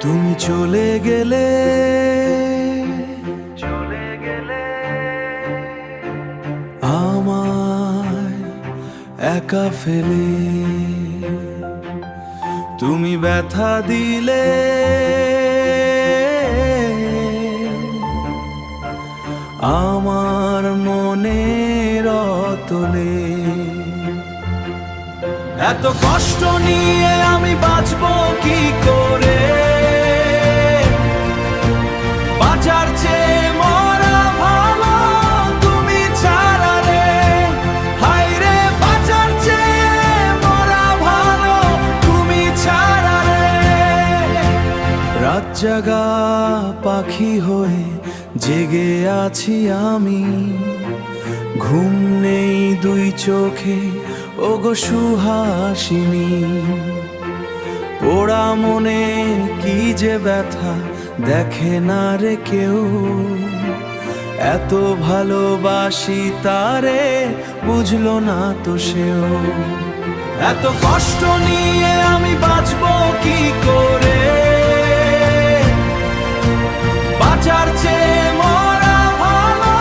তুমি চলে গেলে আমায় একা ফেলে, তুমি ব্যথা দিলে আমার মনের অতলে। এত কষ্ট নিয়ে আমি বাঁচবো কি করে, বাঁচার চেয়ে মরা ভালো তুমি ছাড়া রে। হায় রে, বাঁচার চেয়ে মরা ভালো তুমি ছাড়া রে। রাত জাগা পাখি হয়ে জেগে আছি আমি, ঘুম নেই দুই চোখে ওগো সুহাসিনী। পোড়া মনে কি যে ব্যথা দেখে না রে কেউ, এত ভালোবাসি তারে বুঝলো না তো সেও। এত কষ্ট নিয়ে আমি বাঁচবো কি করে, বাঁচার চেয়ে মরা ভালো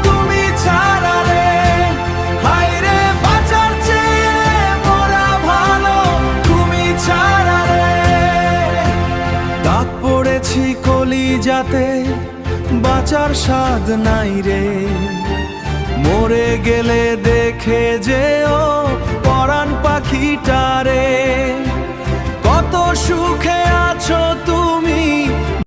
তুমি ছাড়া রে। হায় রে, বাঁচার চেয়ে মরা ভালো তুমি ছাড়া রে। দাগ পড়েছি কলিজাতে, বাঁচার স্বাদ নাই রে। মরে গেলে দেখে যেও পরাণ পাখিটারে, কত সুখে আছো তুমি।